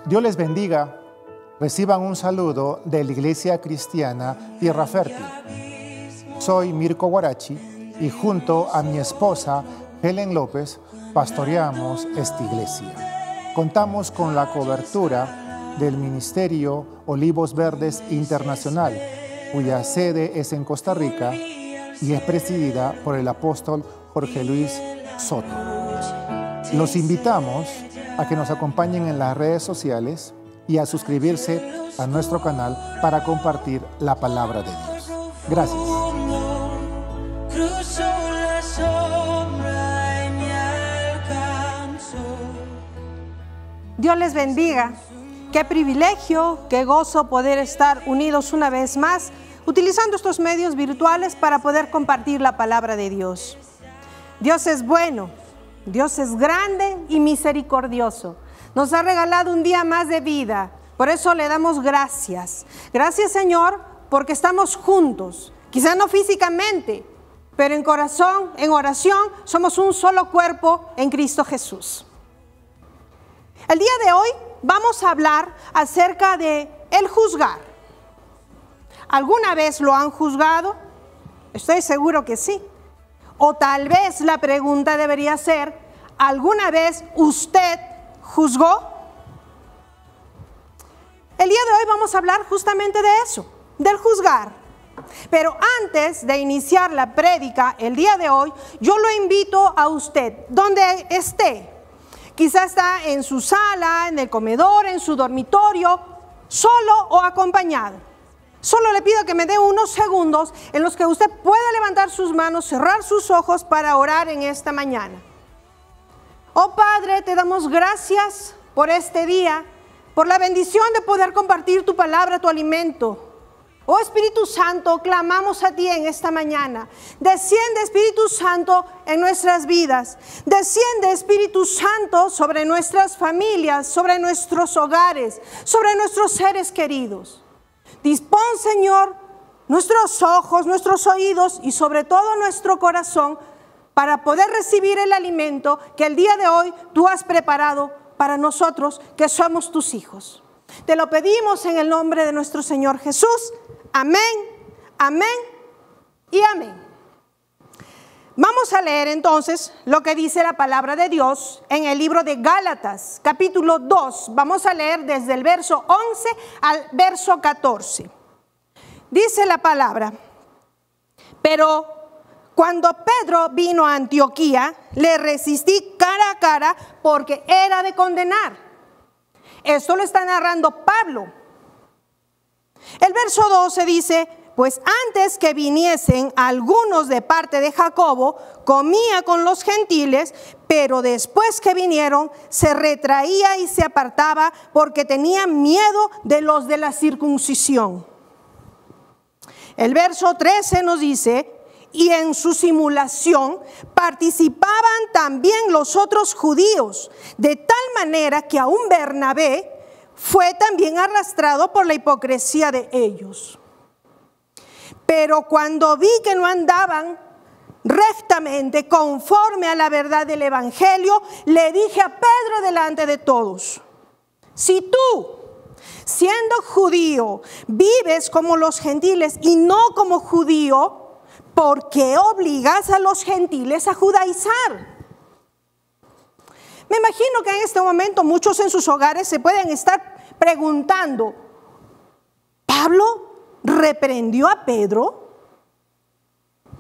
Dios les bendiga. Reciban un saludo de la Iglesia Cristiana Tierra Fértil. Soy Mirko Guarachi y junto a mi esposa Helen López pastoreamos esta iglesia. Contamos con la cobertura del Ministerio Olivos Verdes Internacional, cuya sede es en Costa Rica y es presidida por el apóstol Jorge Luis Soto. Los invitamos a que nos acompañen en las redes sociales y a suscribirse a nuestro canal para compartir la palabra de Dios. Gracias. Dios les bendiga. Qué privilegio, qué gozo poder estar unidos una vez más, utilizando estos medios virtuales para poder compartir la palabra de Dios. Dios es bueno, Dios es grande y misericordioso. Nos ha regalado un día más de vida, por eso le damos gracias. Gracias, Señor, porque estamos juntos, quizá no físicamente, pero en corazón, en oración, somos un solo cuerpo en Cristo Jesús. El día de hoy vamos a hablar acerca de el juzgar. ¿Alguna vez lo han juzgado? Estoy seguro que sí. O tal vez la pregunta debería ser, ¿alguna vez usted juzgó? El día de hoy vamos a hablar justamente de eso, del juzgar. Pero antes de iniciar la prédica el día de hoy, yo lo invito a usted, donde esté. Quizá está en su sala, en el comedor, en su dormitorio, solo o acompañado. Solo le pido que me dé unos segundos en los que usted pueda levantar sus manos, cerrar sus ojos para orar en esta mañana. Oh Padre, te damos gracias por este día, por la bendición de poder compartir tu palabra, tu alimento. Oh Espíritu Santo, clamamos a ti en esta mañana. Desciende, Espíritu Santo, en nuestras vidas. Desciende, Espíritu Santo, sobre nuestras familias, sobre nuestros hogares, sobre nuestros seres queridos. Dispón, Señor, nuestros ojos, nuestros oídos y sobre todo nuestro corazón para poder recibir el alimento que el día de hoy tú has preparado para nosotros, que somos tus hijos. Te lo pedimos en el nombre de nuestro Señor Jesús. Amén, amén y amén. Vamos a leer entonces lo que dice la palabra de Dios en el libro de Gálatas, capítulo 2. Vamos a leer desde el verso 11 al verso 14. Dice la palabra: pero cuando Pedro vino a Antioquía, le resistí cara a cara porque era de condenar. Esto lo está narrando Pablo. El verso 12 dice: pues antes que viniesen algunos de parte de Jacobo, comía con los gentiles, pero después que vinieron, se retraía y se apartaba porque tenía miedo de los de la circuncisión. El verso 13 nos dice: y en su simulación participaban también los otros judíos, de tal manera que aún Bernabé fue también arrastrado por la hipocresía de ellos. Pero cuando vi que no andaban rectamente conforme a la verdad del evangelio, le dije a Pedro delante de todos: si tú, siendo judío, vives como los gentiles y no como judío, ¿por qué obligas a los gentiles a judaizar? Me imagino que en este momento muchos en sus hogares se pueden estar preguntando: ¿Pablo reprendió a Pedro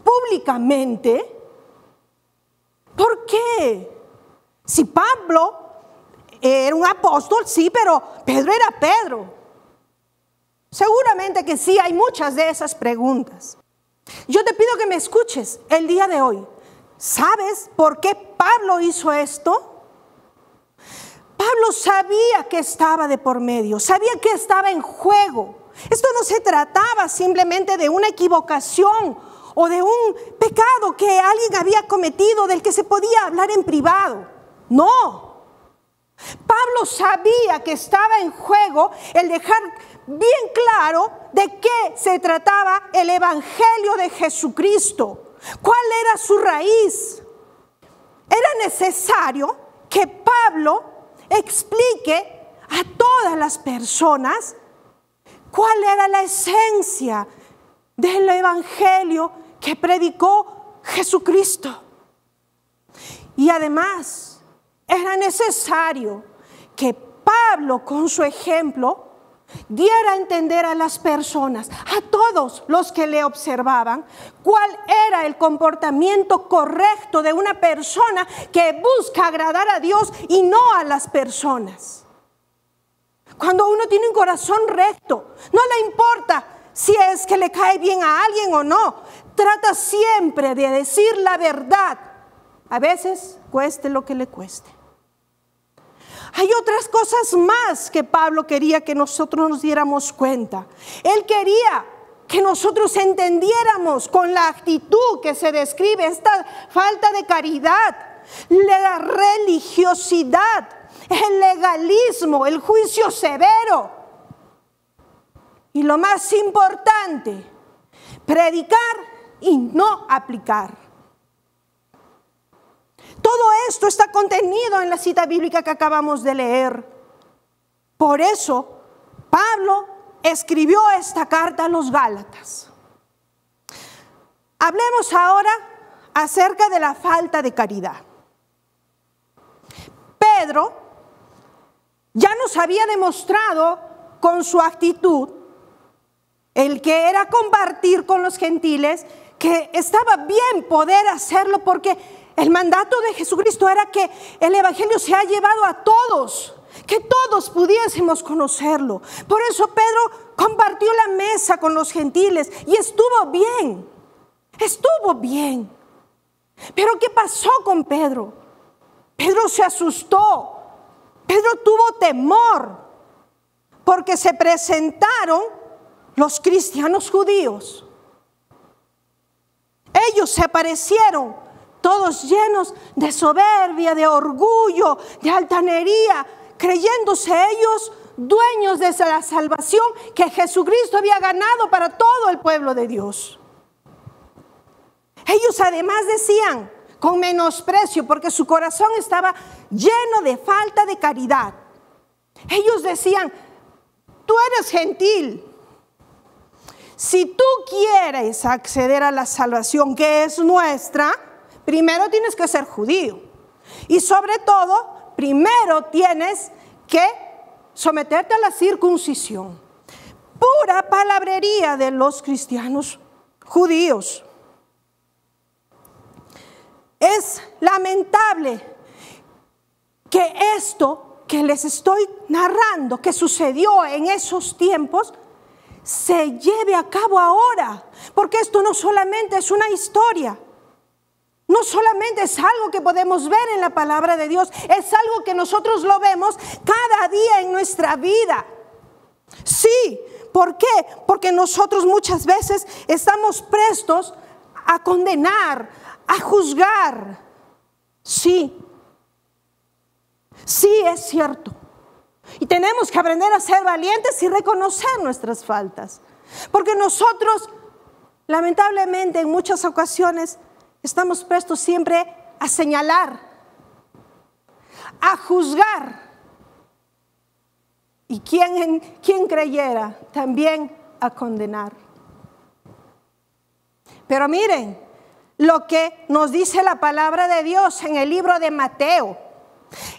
públicamente? ¿Por qué? Si Pablo era un apóstol, sí, pero Pedro era Pedro. Seguramente que sí, hay muchas de esas preguntas. Yo te pido que me escuches el día de hoy. ¿Sabes por qué Pablo hizo esto? Pablo sabía que estaba de por medio, sabía que estaba en juego. Esto no se trataba simplemente de una equivocación o de un pecado que alguien había cometido del que se podía hablar en privado. No. Pablo sabía que estaba en juego el dejar bien claro de qué se trataba el evangelio de Jesucristo. ¿Cuál era su raíz? Era necesario que Pablo explique a todas las personas cuál era la esencia del evangelio que predicó Jesucristo. Y además era necesario que Pablo, con su ejemplo, diera a entender a las personas, a todos los que le observaban, cuál era el comportamiento correcto de una persona que busca agradar a Dios y no a las personas. Cuando uno tiene un corazón recto, no le importa si es que le cae bien a alguien o no, trata siempre de decir la verdad, a veces cueste lo que le cueste. Hay otras cosas más que Pablo quería que nosotros nos diéramos cuenta. Él quería que nosotros entendiéramos con la actitud que se describe esta falta de caridad, la religiosidad, el legalismo, el juicio severo. Y lo más importante, predicar y no aplicar. Todo esto está contenido en la cita bíblica que acabamos de leer. Por eso, Pablo escribió esta carta a los Gálatas. Hablemos ahora acerca de la falta de caridad. Pedro ya nos había demostrado con su actitud, el que era compartir con los gentiles, que estaba bien poder hacerlo porque el mandato de Jesucristo era que el evangelio se ha llevado a todos, que todos pudiésemos conocerlo. Por eso Pedro compartió la mesa con los gentiles y estuvo bien, estuvo bien. Pero ¿qué pasó con Pedro? Pedro se asustó, Pedro tuvo temor, porque se presentaron los cristianos judíos. Ellos se aparecieron todos llenos de soberbia, de orgullo, de altanería, creyéndose ellos dueños de la salvación que Jesucristo había ganado para todo el pueblo de Dios. Ellos además decían con menosprecio, porque su corazón estaba lleno de falta de caridad. Ellos decían: tú eres gentil. Si tú quieres acceder a la salvación que es nuestra, primero tienes que ser judío. Y sobre todo, primero tienes que someterte a la circuncisión. Pura palabrería de los cristianos judíos. Es lamentable que esto que les estoy narrando, que sucedió en esos tiempos, se lleve a cabo ahora. Porque esto no solamente es una historia, no solamente es algo que podemos ver en la palabra de Dios, es algo que nosotros lo vemos cada día en nuestra vida. Sí, ¿por qué? Porque nosotros muchas veces estamos prestos a condenar, a juzgar. Sí, sí es cierto. Y tenemos que aprender a ser valientes y reconocer nuestras faltas. Porque nosotros, lamentablemente, en muchas ocasiones estamos prestos siempre a señalar, a juzgar. Y quien creyera también a condenar. Pero miren lo que nos dice la palabra de Dios en el libro de Mateo.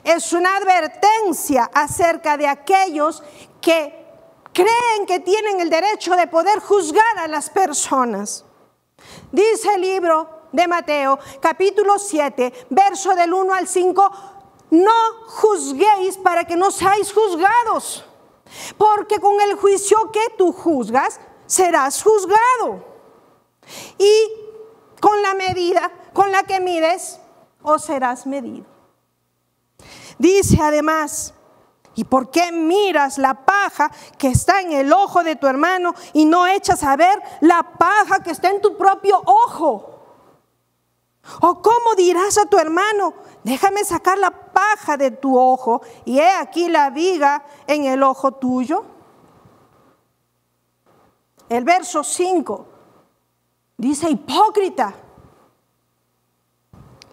Es una advertencia acerca de aquellos que creen que tienen el derecho de poder juzgar a las personas. Dice el libro de Mateo, capítulo 7, verso del 1 al 5, no juzguéis para que no seáis juzgados, porque con el juicio que tú juzgas, serás juzgado. Y con la medida con la que mides, os serás medido. Dice además, ¿y por qué miras la paja que está en el ojo de tu hermano y no echas a ver la paja que está en tu propio ojo? ¿O cómo dirás a tu hermano, déjame sacar la paja de tu ojo y he aquí la viga en el ojo tuyo? El verso 5 dice, hipócrita,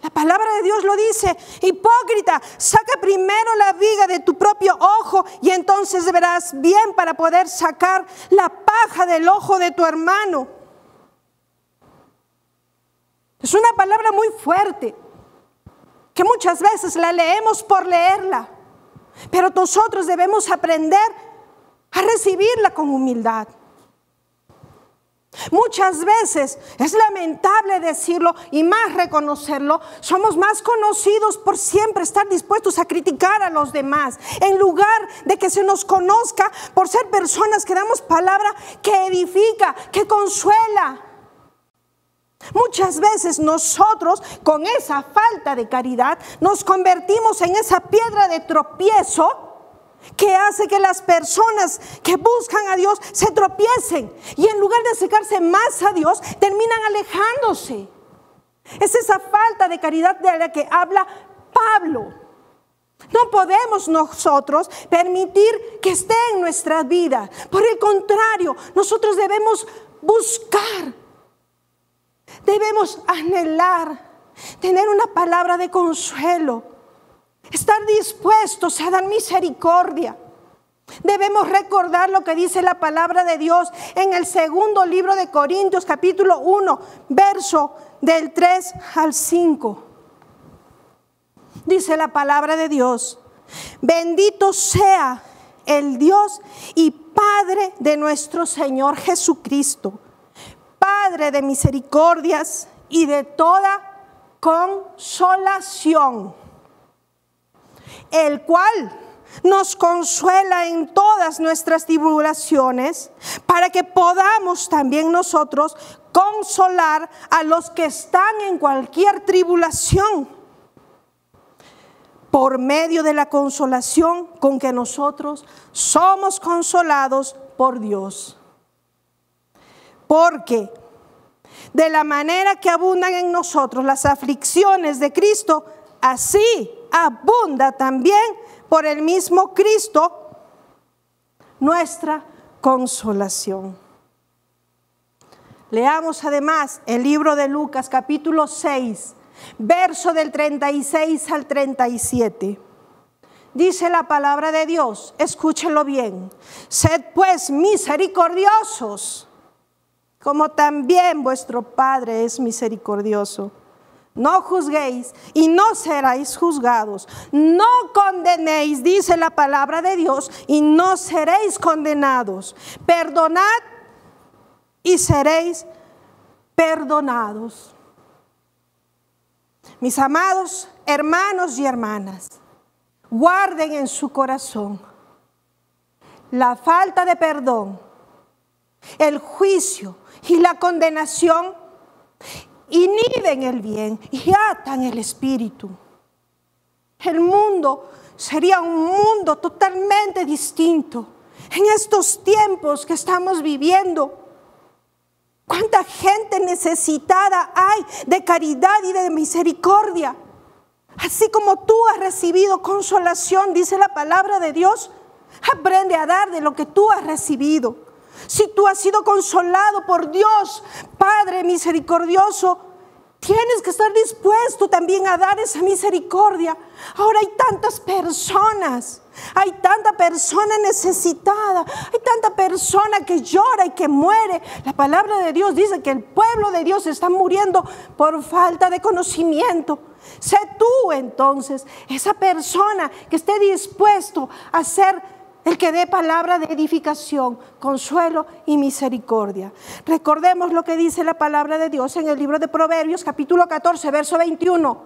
la palabra de Dios lo dice: hipócrita, saca primero la viga de tu propio ojo y entonces verás bien para poder sacar la paja del ojo de tu hermano. Es una palabra muy fuerte, que muchas veces la leemos por leerla, pero nosotros debemos aprender a recibirla con humildad. Muchas veces, es lamentable decirlo y más reconocerlo, somos más conocidos por siempre estar dispuestos a criticar a los demás, en lugar de que se nos conozca por ser personas que damos palabra que edifica, que consuela. Muchas veces nosotros, con esa falta de caridad, nos convertimos en esa piedra de tropiezo que hace que las personas que buscan a Dios se tropiecen y en lugar de acercarse más a Dios, terminan alejándose. Es esa falta de caridad de la que habla Pablo. No podemos nosotros permitir que esté en nuestra vida. Por el contrario, nosotros debemos buscar, debemos anhelar, tener una palabra de consuelo, estar dispuestos a dar misericordia. Debemos recordar lo que dice la palabra de Dios en el segundo libro de Corintios, capítulo 1, verso del 3 al 5. Dice la palabra de Dios: bendito sea el Dios y Padre de nuestro Señor Jesucristo, Padre de misericordias y de toda consolación, el cual nos consuela en todas nuestras tribulaciones, para que podamos también nosotros consolar a los que están en cualquier tribulación, por medio de la consolación con que nosotros somos consolados por Dios. Porque de la manera que abundan en nosotros las aflicciones de Cristo, así abunda también por el mismo Cristo nuestra consolación. Leamos además el libro de Lucas, capítulo 6, verso del 36 al 37. Dice la palabra de Dios, escúchenlo bien: sed pues misericordiosos, como también vuestro Padre es misericordioso. No juzguéis y no seréis juzgados. No condenéis, dice la palabra de Dios, y no seréis condenados. Perdonad y seréis perdonados. Mis amados hermanos y hermanas, guarden en su corazón la falta de perdón, el juicio y la condenación. Inhiben el bien y atan el espíritu. El mundo sería un mundo totalmente distinto en estos tiempos que estamos viviendo. ¿Cuánta gente necesitada hay de caridad y de misericordia? Así como tú has recibido consolación, dice la palabra de Dios, aprende a dar de lo que tú has recibido. Si tú has sido consolado por Dios, Padre misericordioso, tienes que estar dispuesto también a dar esa misericordia. Ahora hay tantas personas, hay tanta persona necesitada, hay tanta persona que llora y que muere. La palabra de Dios dice que el pueblo de Dios está muriendo por falta de conocimiento. Sé tú entonces esa persona que esté dispuesto a ser el que dé palabra de edificación, consuelo y misericordia. Recordemos lo que dice la palabra de Dios en el libro de Proverbios, capítulo 14, verso 21.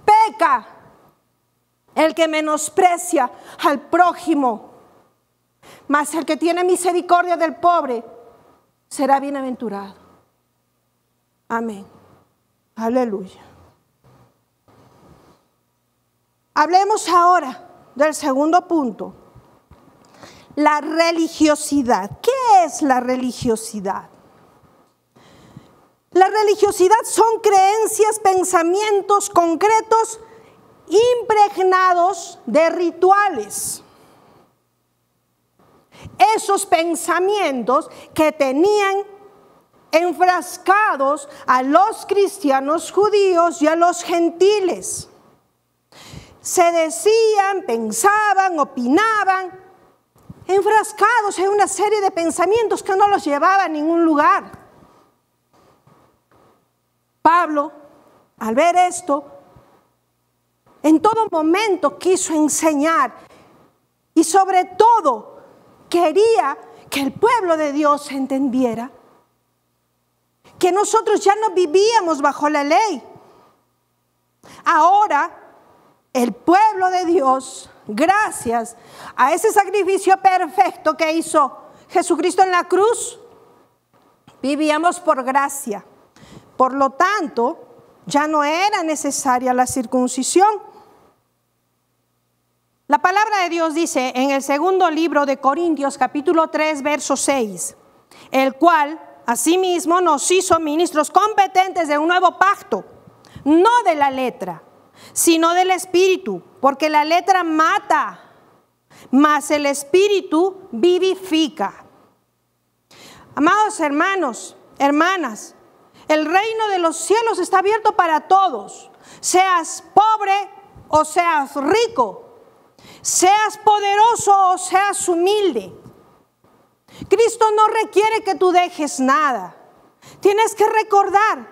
Peca el que menosprecia al prójimo, mas el que tiene misericordia del pobre será bienaventurado. Amén. Aleluya. Hablemos ahora del segundo punto. La religiosidad. ¿Qué es la religiosidad? La religiosidad son creencias, pensamientos concretos impregnados de rituales. Esos pensamientos que tenían enfrascados a los cristianos judíos y a los gentiles. Se decían, pensaban, opinaban, enfrascados en una serie de pensamientos que no los llevaba a ningún lugar. Pablo, al ver esto, en todo momento quiso enseñar y sobre todo quería que el pueblo de Dios entendiera que nosotros ya no vivíamos bajo la ley. Ahora, el pueblo de Dios, gracias a ese sacrificio perfecto que hizo Jesucristo en la cruz, vivíamos por gracia. Por lo tanto, ya no era necesaria la circuncisión. La palabra de Dios dice en el segundo libro de Corintios, capítulo 3, verso 6, el cual asimismo nos hizo ministros competentes de un nuevo pacto, no de la letra, sino del Espíritu, porque la letra mata, mas el Espíritu vivifica. Amados hermanos, hermanas, el reino de los cielos está abierto para todos, seas pobre o seas rico, seas poderoso o seas humilde. Cristo no requiere que tú dejes nada. Tienes que recordar.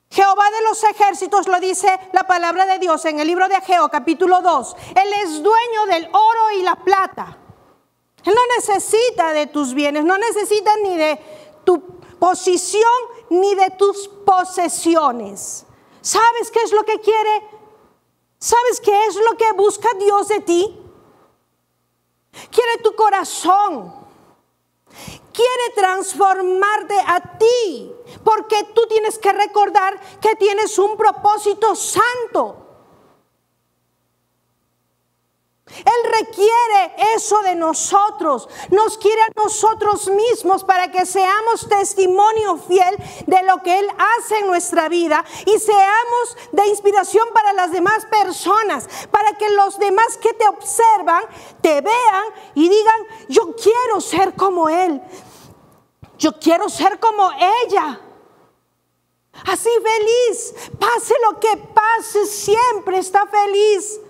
Jehová de los ejércitos lo dice la palabra de Dios en el libro de Ageo, capítulo 2. Él es dueño del oro y la plata. Él no necesita de tus bienes, no necesita ni de tu posición ni de tus posesiones. ¿Sabes qué es lo que quiere? ¿Sabes qué es lo que busca Dios de ti? Quiere tu corazón. Quiere transformarte a ti, porque tú tienes que recordar que tienes un propósito santo. Él requiere eso de nosotros, nos quiere a nosotros mismos para que seamos testimonio fiel de lo que Él hace en nuestra vida y seamos de inspiración para las demás personas, para que los demás que te observan te vean y digan: yo quiero ser como Él, yo quiero ser como ella. Así feliz, pase lo que pase, siempre está feliz.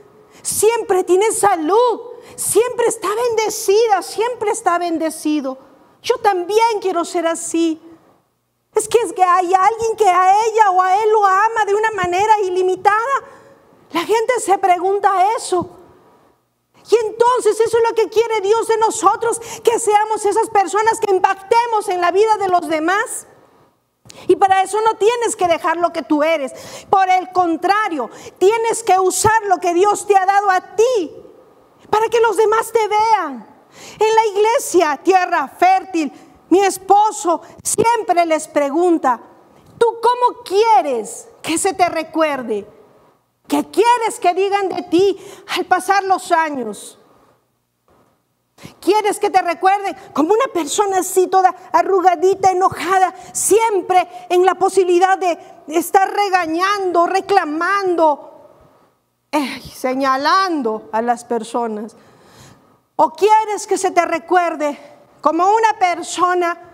Siempre tiene salud, siempre está bendecida, siempre está bendecido. Yo también quiero ser así. Es que hay alguien que a ella o a él lo ama de una manera ilimitada. La gente se pregunta eso. Y entonces eso es lo que quiere Dios de nosotros, que seamos esas personas que impactemos en la vida de los demás. Y para eso no tienes que dejar lo que tú eres. Por el contrario, tienes que usar lo que Dios te ha dado a ti para que los demás te vean. En la iglesia, Tierra Fértil, mi esposo siempre les pregunta: ¿tú cómo quieres que se te recuerde? ¿Qué quieres que digan de ti al pasar los años? ¿Quieres que te recuerden como una persona así toda arrugadita, enojada, siempre en la posibilidad de estar regañando, reclamando, señalando a las personas? ¿O quieres que se te recuerde como una persona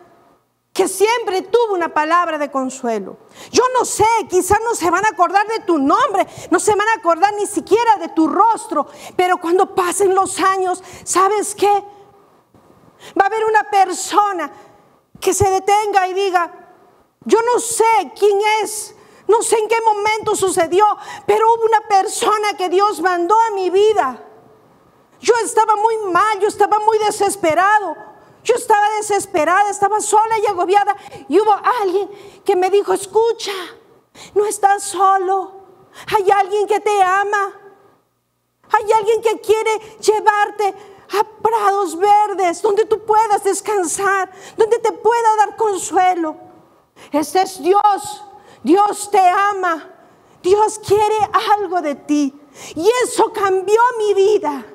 que siempre tuvo una palabra de consuelo? Yo no sé, quizás no se van a acordar de tu nombre, no se van a acordar ni siquiera de tu rostro, pero cuando pasen los años, ¿sabes qué? Va a haber una persona que se detenga y diga: yo no sé quién es, no sé en qué momento sucedió, pero hubo una persona que Dios mandó a mi vida. Yo estaba muy mal, yo estaba muy desesperado. Yo estaba desesperada, estaba sola y agobiada, y hubo alguien que me dijo: escucha, no estás solo, hay alguien que te ama, hay alguien que quiere llevarte a prados verdes donde tú puedas descansar, donde te pueda dar consuelo. Este es Dios, Dios te ama, Dios quiere algo de ti, y eso cambió mi vida.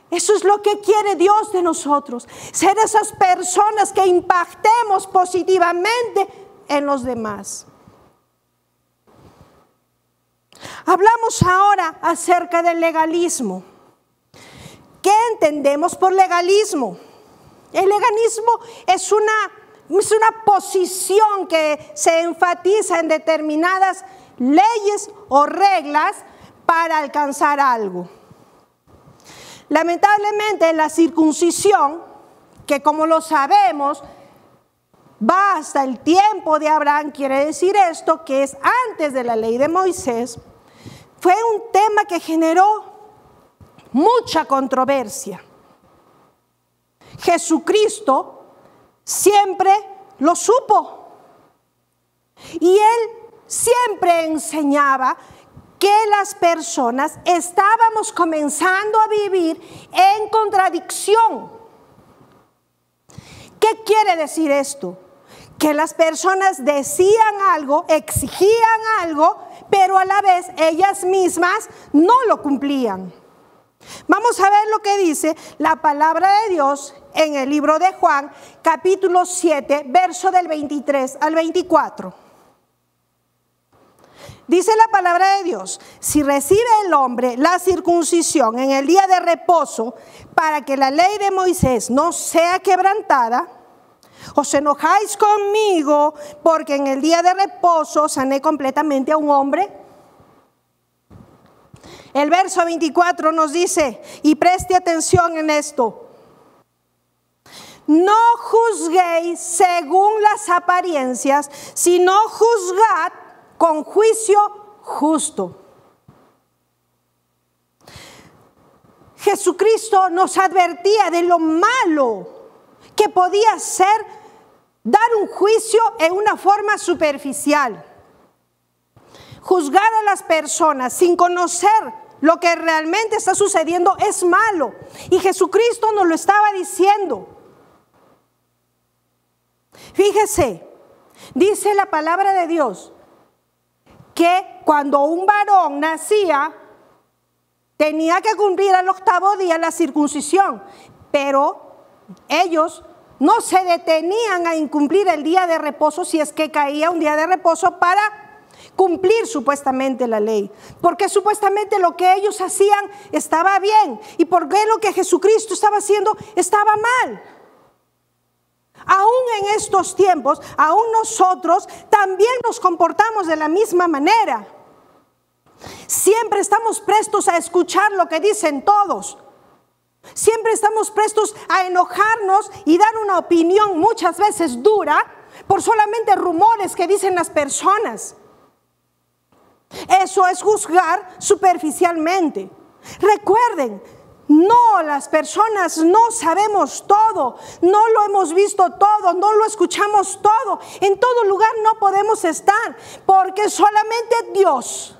Eso es lo que quiere Dios de nosotros, ser esas personas que impactemos positivamente en los demás. Hablamos ahora acerca del legalismo. ¿Qué entendemos por legalismo? El legalismo es una Es una posición que se enfatiza en determinadas leyes o reglas para alcanzar algo. Lamentablemente la circuncisión, que como lo sabemos, va hasta el tiempo de Abraham, quiere decir esto, que es antes de la ley de Moisés, fue un tema que generó mucha controversia. Jesucristo siempre lo supo y él siempre enseñaba que las personas estábamos comenzando a vivir en contradicción. ¿Qué quiere decir esto? Que las personas decían algo, exigían algo, pero a la vez ellas mismas no lo cumplían. Vamos a ver lo que dice la palabra de Dios en el libro de Juan, capítulo 7, verso del 23 al 24. Dice la palabra de Dios: si recibe el hombre la circuncisión en el día de reposo para que la ley de Moisés no sea quebrantada, ¿os enojáis conmigo porque en el día de reposo sané completamente a un hombre? El verso 24 nos dice, y preste atención en esto: no juzguéis según las apariencias, sino juzgad con juicio justo. Jesucristo nos advertía de lo malo que podía ser dar un juicio en una forma superficial. Juzgar a las personas sin conocer lo que realmente está sucediendo es malo. Y Jesucristo nos lo estaba diciendo. Fíjese, dice la palabra de Dios que cuando un varón nacía, tenía que cumplir al 8º día la circuncisión, pero ellos no se detenían a incumplir el día de reposo si es que caía un día de reposo para cumplir supuestamente la ley, porque supuestamente lo que ellos hacían estaba bien y porque lo que Jesucristo estaba haciendo estaba mal. Aún en estos tiempos, aún nosotros también nos comportamos de la misma manera. Siempre estamos prestos a escuchar lo que dicen todos. Siempre estamos prestos a enojarnos y dar una opinión muchas veces dura por solamente rumores que dicen las personas. Eso es juzgar superficialmente. Recuerden, no, las personas no sabemos todo, no lo hemos visto todo, no lo escuchamos todo. En todo lugar no podemos estar, porque solamente Dios,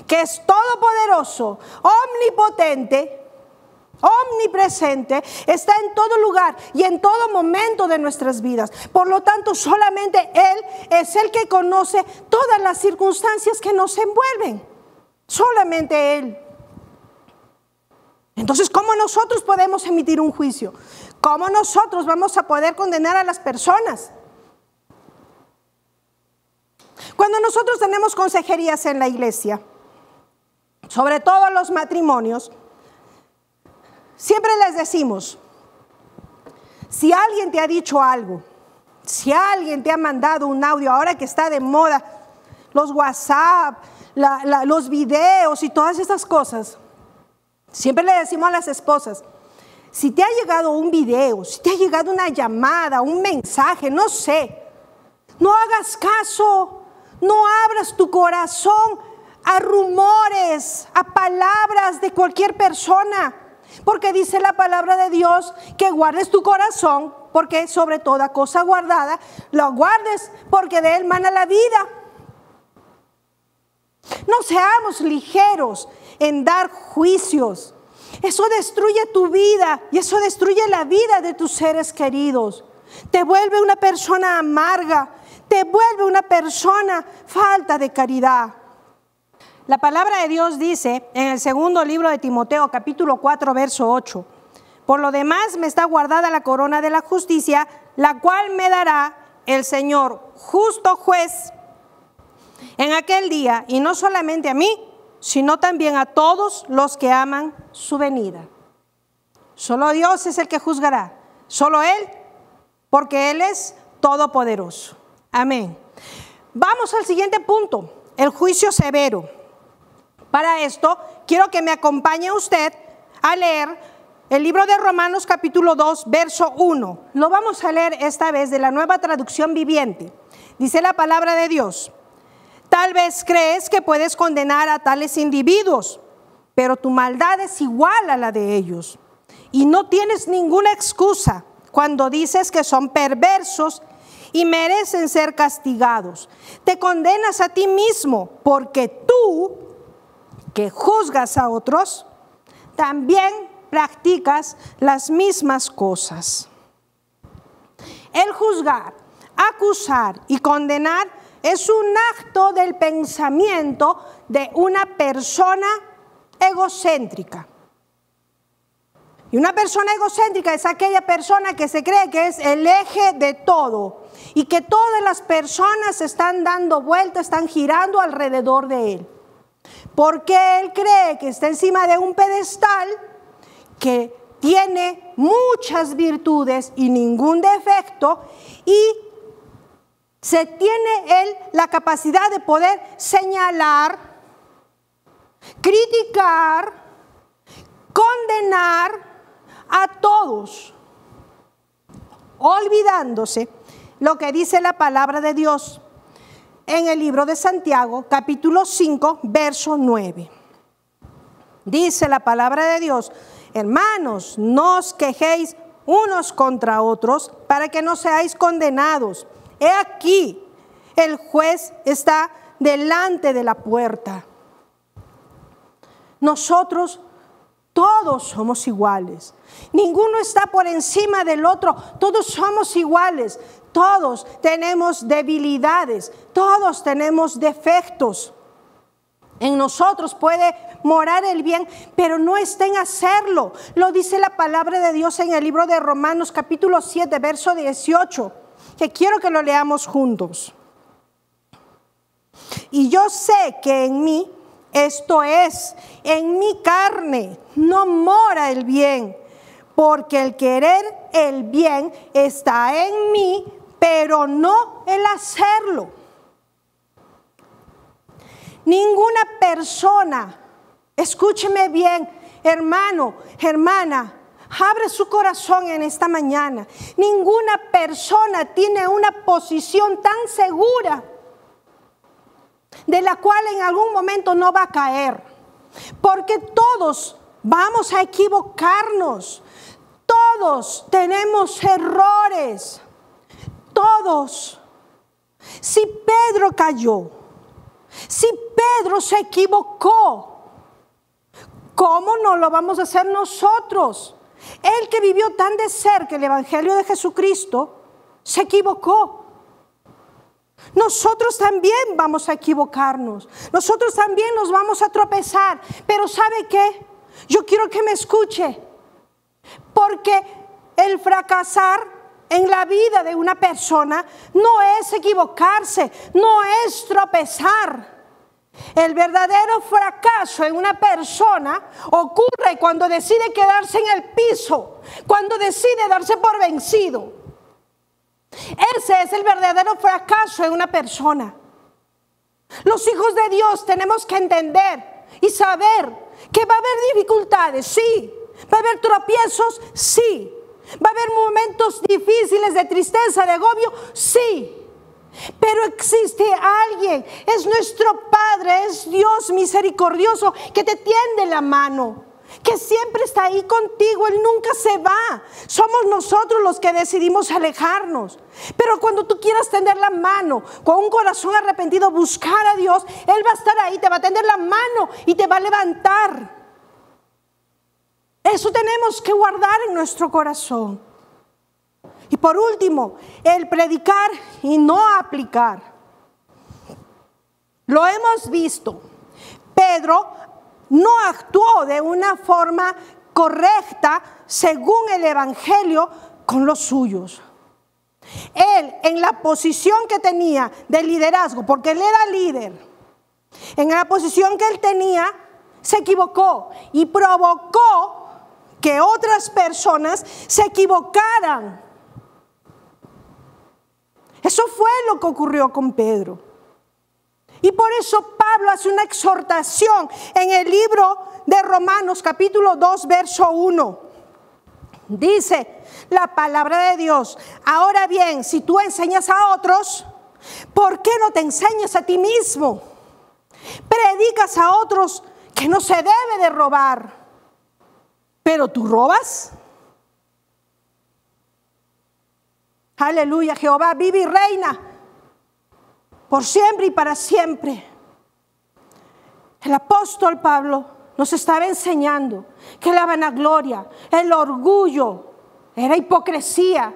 que es todopoderoso, omnipotente, omnipresente, está en todo lugar y en todo momento de nuestras vidas. Por lo tanto, solamente Él es el que conoce todas las circunstancias que nos envuelven. Solamente Él. Entonces, ¿cómo nosotros podemos emitir un juicio? ¿Cómo nosotros vamos a poder condenar a las personas? Cuando nosotros tenemos consejerías en la iglesia, sobre todo los matrimonios, siempre les decimos, si alguien te ha dicho algo, si alguien te ha mandado un audio, ahora que está de moda los WhatsApp, los videos y todas estas cosas, siempre le decimos a las esposas, si te ha llegado un video, si te ha llegado una llamada, un mensaje, no sé, no hagas caso, no abras tu corazón a rumores, a palabras de cualquier persona, porque dice la palabra de Dios que guardes tu corazón, porque sobre toda cosa guardada, lo guardes porque de él mana la vida. No seamos ligeros en dar juicios. Eso destruye tu vida y eso destruye la vida de tus seres queridos. Te vuelve una persona amarga, te vuelve una persona falta de caridad. La palabra de Dios dice en el segundo libro de Timoteo, capítulo 4, verso 8: por lo demás me está guardada la corona de la justicia, la cual me dará el Señor, justo juez, en aquel día, y no solamente a mí, sino también a todos los que aman su venida. Solo Dios es el que juzgará, solo Él, porque Él es Todopoderoso. Amén. Vamos al siguiente punto, el juicio severo. Para esto, quiero que me acompañe usted a leer el libro de Romanos capítulo 2, verso 1. Lo vamos a leer esta vez de la Nueva Traducción Viviente. Dice la palabra de Dios: tal vez crees que puedes condenar a tales individuos, pero tu maldad es igual a la de ellos. Y no tienes ninguna excusa cuando dices que son perversos y merecen ser castigados. Te condenas a ti mismo porque tú, que juzgas a otros, también practicas las mismas cosas. El juzgar, acusar y condenar es un acto del pensamiento de una persona egocéntrica. Y una persona egocéntrica es aquella persona que se cree que es el eje de todo y que todas las personas están dando vueltas, están girando alrededor de él. Porque él cree que está encima de un pedestal que tiene muchas virtudes y ningún defecto, y se tiene él la capacidad de poder señalar, criticar, condenar a todos, olvidándose lo que dice la palabra de Dios en el libro de Santiago, capítulo 5, verso 9. Dice la palabra de Dios: hermanos, no os quejéis unos contra otros para que no seáis condenados. He aquí, el juez está delante de la puerta. Nosotros todos somos iguales. Ninguno está por encima del otro. Todos somos iguales. Todos tenemos debilidades. Todos tenemos defectos. En nosotros puede morar el bien, pero no está en hacerlo. Lo dice la palabra de Dios en el libro de Romanos capítulo 7, verso 18, que quiero que lo leamos juntos. Y yo sé que en mí, esto es, en mi carne, no mora el bien, porque el querer el bien está en mí, pero no el hacerlo. Ninguna persona, escúcheme bien, hermano, hermana, abre su corazón en esta mañana. Ninguna persona tiene una posición tan segura de la cual en algún momento no va a caer, porque todos vamos a equivocarnos, todos tenemos errores, todos. Si Pedro cayó, si Pedro se equivocó, ¿cómo no lo vamos a hacer nosotros? Él que vivió tan de cerca el evangelio de Jesucristo, se equivocó. Nosotros también vamos a equivocarnos, nosotros también nos vamos a tropezar, pero ¿sabe qué? Yo quiero que me escuche, porque el fracasar en la vida de una persona no es equivocarse, no es tropezar. El verdadero fracaso en una persona ocurre cuando decide quedarse en el piso, cuando decide darse por vencido. Ese es el verdadero fracaso en una persona. Los hijos de Dios tenemos que entender y saber que va a haber dificultades, sí. Va a haber tropiezos, sí. Va a haber momentos difíciles de tristeza, de agobio, sí. Pero existe alguien, es nuestro Padre, es Dios misericordioso, que te tiende la mano, que siempre está ahí contigo. Él nunca se va. Somos nosotros los que decidimos alejarnos. Pero cuando tú quieras tender la mano con un corazón arrepentido, buscar a Dios, Él va a estar ahí, te va a tender la mano y te va a levantar. Eso tenemos que guardar en nuestro corazón. Y por último, el predicar y no aplicar. Lo hemos visto. Pedro no actuó de una forma correcta según el evangelio con los suyos. Él, en la posición que tenía de liderazgo, porque él era líder, en la posición que él tenía, se equivocó y provocó que otras personas se equivocaran. Eso fue lo que ocurrió con Pedro. Y por eso Pablo hace una exhortación en el libro de Romanos capítulo 2 verso 1. Dice la palabra de Dios: ahora bien, si tú enseñas a otros, ¿por qué no te enseñas a ti mismo? Predicas a otros que no se debe de robar, pero tú robas. Aleluya, Jehová vive y reina por siempre y para siempre. El apóstol Pablo nos estaba enseñando que la vanagloria, el orgullo era hipocresía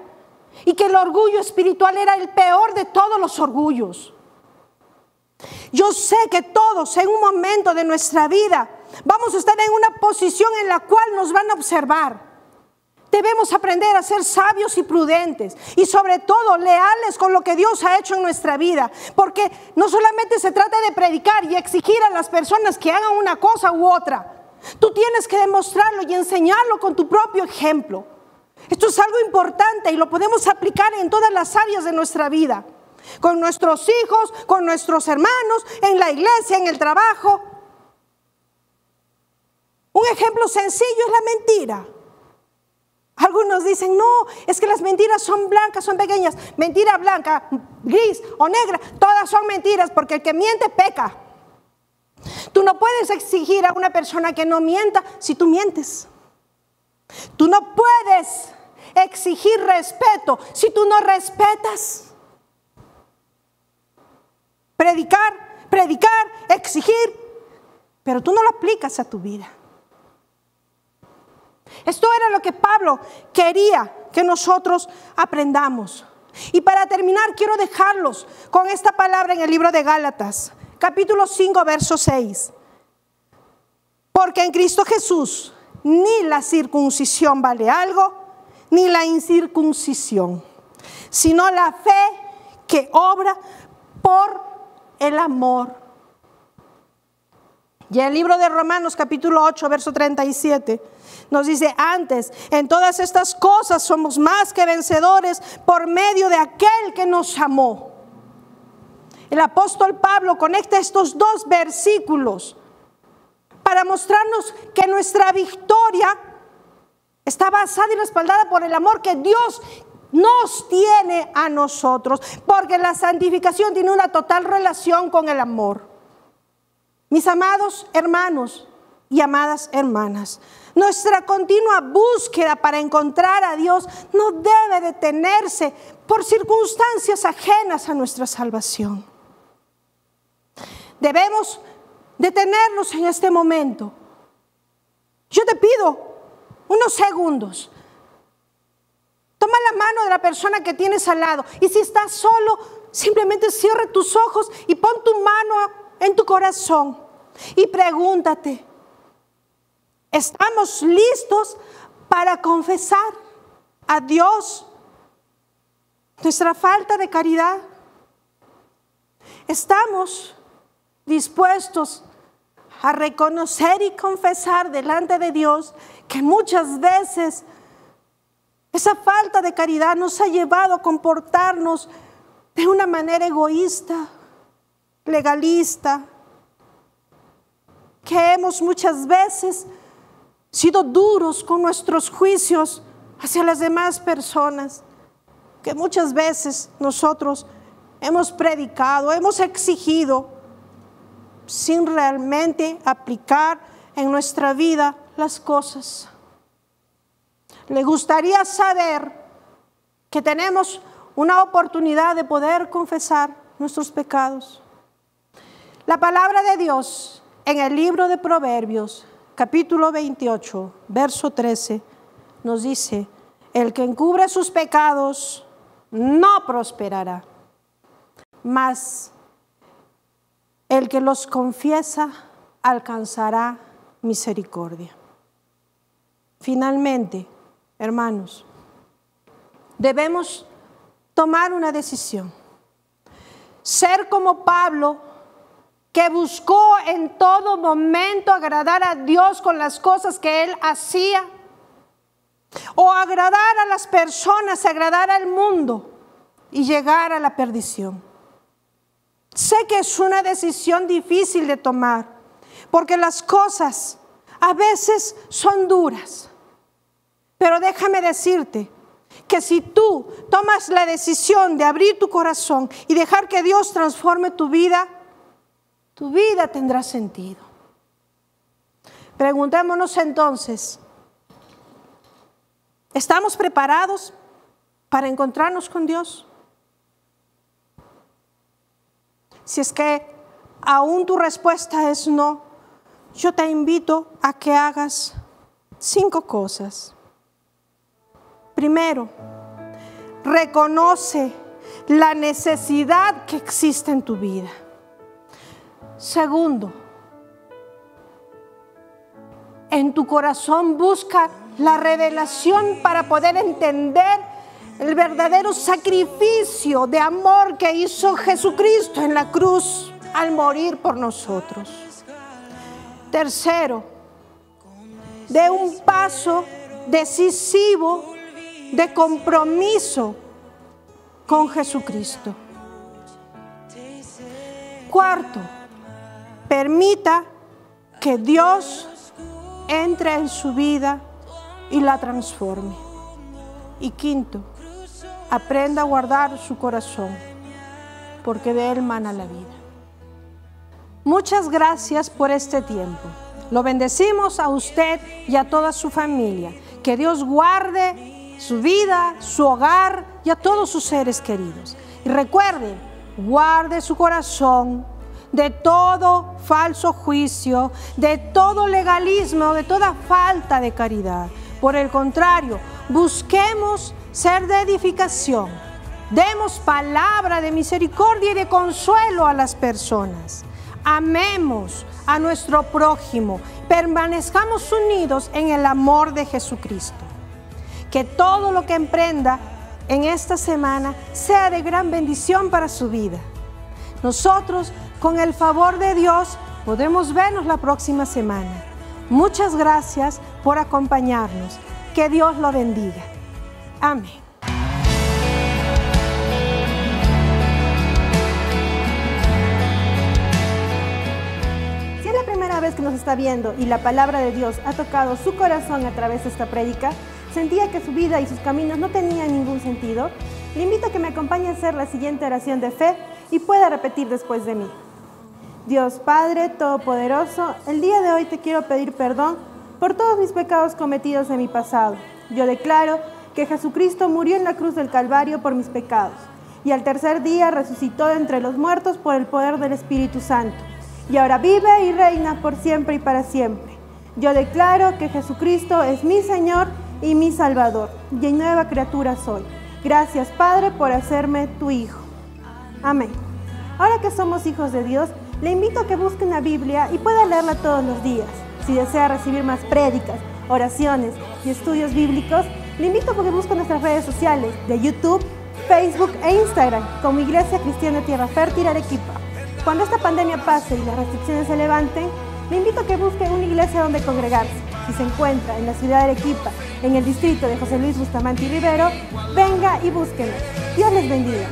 y que el orgullo espiritual era el peor de todos los orgullos. Yo sé que todos en un momento de nuestra vida vamos a estar en una posición en la cual nos van a observar. Debemos aprender a ser sabios y prudentes y sobre todo leales con lo que Dios ha hecho en nuestra vida, porque no solamente se trata de predicar y exigir a las personas que hagan una cosa u otra. Tú tienes que demostrarlo y enseñarlo con tu propio ejemplo. Esto es algo importante y lo podemos aplicar en todas las áreas de nuestra vida, con nuestros hijos, con nuestros hermanos, en la iglesia, en el trabajo. Un ejemplo sencillo es la mentira. Algunos dicen, no, es que las mentiras son blancas, son pequeñas. Mentira blanca, gris o negra, todas son mentiras, porque el que miente peca. Tú no puedes exigir a una persona que no mienta si tú mientes. Tú no puedes exigir respeto si tú no respetas. Predicar, exigir, pero tú no lo aplicas a tu vida. Esto era lo que Pablo quería que nosotros aprendamos. Y para terminar, quiero dejarlos con esta palabra en el libro de Gálatas, capítulo 5, verso 6. Porque en Cristo Jesús ni la circuncisión vale algo, ni la incircuncisión, sino la fe que obra por el amor. Y el libro de Romanos, capítulo 8, verso 37, nos dice: antes, en todas estas cosas somos más que vencedores por medio de aquel que nos amó. El apóstol Pablo conecta estos dos versículos para mostrarnos que nuestra victoria está basada y respaldada por el amor que Dios nos tiene a nosotros, porque la santificación tiene una total relación con el amor. Mis amados hermanos y amadas hermanas, nuestra continua búsqueda para encontrar a Dios no debe detenerse por circunstancias ajenas a nuestra salvación. Debemos detenernos en este momento. Yo te pido unos segundos. Toma la mano de la persona que tienes al lado, y si estás solo, simplemente cierra tus ojos y pon tu mano en tu corazón y pregúntate: ¿estamos listos para confesar a Dios nuestra falta de caridad? ¿Estamos dispuestos a reconocer y confesar delante de Dios que muchas veces esa falta de caridad nos ha llevado a comportarnos de una manera egoísta, legalista, que hemos muchas veces sido duros con nuestros juicios hacia las demás personas, que muchas veces nosotros hemos predicado, hemos exigido sin realmente aplicar en nuestra vida las cosas? ¿Le gustaría saber que tenemos una oportunidad de poder confesar nuestros pecados? La palabra de Dios en el libro de Proverbios, capítulo 28, verso 13, nos dice: el que encubre sus pecados no prosperará, mas el que los confiesa alcanzará misericordia. Finalmente, hermanos, debemos tomar una decisión. Ser como Pablo, que buscó en todo momento agradar a Dios con las cosas que él hacía, o agradar a las personas, agradar al mundo. y llegar a la perdición. Sé que es una decisión difícil de tomar, porque las cosas a veces son duras. Pero déjame decirte que si tú tomas la decisión de abrir tu corazón y dejar que Dios transforme tu vida tendrá sentido. Preguntémonos entonces, ¿estamos preparados para encontrarnos con Dios? Si es que aún tu respuesta es no, yo te invito a que hagas 5 cosas. Primero, reconoce la necesidad que existe en tu vida. Segundo, en tu corazón busca la revelación para poder entender el verdadero sacrificio de amor que hizo Jesucristo en la cruz al morir por nosotros. Tercero, de un paso decisivo de compromiso con Jesucristo. Cuarto, permita que Dios entre en su vida y la transforme. Y quinto, aprenda a guardar su corazón, porque de él mana la vida. Muchas gracias por este tiempo. Lo bendecimos a usted y a toda su familia. Que Dios guarde su vida, su hogar y a todos sus seres queridos. Y recuerde, guarde su corazón de todo falso juicio, de todo legalismo, de toda falta de caridad. Por el contrario, busquemos ser de edificación. Demos palabra de misericordia y de consuelo a las personas. Amemos a nuestro prójimo. Permanezcamos unidos en el amor de Jesucristo. Que todo lo que emprenda en esta semana sea de gran bendición para su vida. Nosotros, con el favor de Dios, podremos vernos la próxima semana. Muchas gracias por acompañarnos. Que Dios lo bendiga. Amén. Si es la primera vez que nos está viendo y la palabra de Dios ha tocado su corazón a través de esta prédica, sentía que su vida y sus caminos no tenían ningún sentido, le invito a que me acompañe a hacer la siguiente oración de fe y pueda repetir después de mí. Dios Padre Todopoderoso, el día de hoy te quiero pedir perdón por todos mis pecados cometidos en mi pasado. Yo declaro que Jesucristo murió en la cruz del Calvario por mis pecados y al tercer día resucitó de entre los muertos por el poder del Espíritu Santo y ahora vive y reina por siempre y para siempre. Yo declaro que Jesucristo es mi Señor y mi Salvador y en nueva criatura soy. Gracias, Padre, por hacerme tu Hijo. Amén. Ahora que somos hijos de Dios, le invito a que busque una Biblia y pueda leerla todos los días. Si desea recibir más prédicas, oraciones y estudios bíblicos, le invito a que busque nuestras redes sociales de YouTube, Facebook e Instagram como Iglesia Cristiana Tierra Fértil Arequipa. Cuando esta pandemia pase y las restricciones se levanten, le invito a que busque una iglesia donde congregarse. Si se encuentra en la ciudad de Arequipa, en el distrito de José Luis Bustamante y Rivero, venga y búsquenos. Dios les bendiga.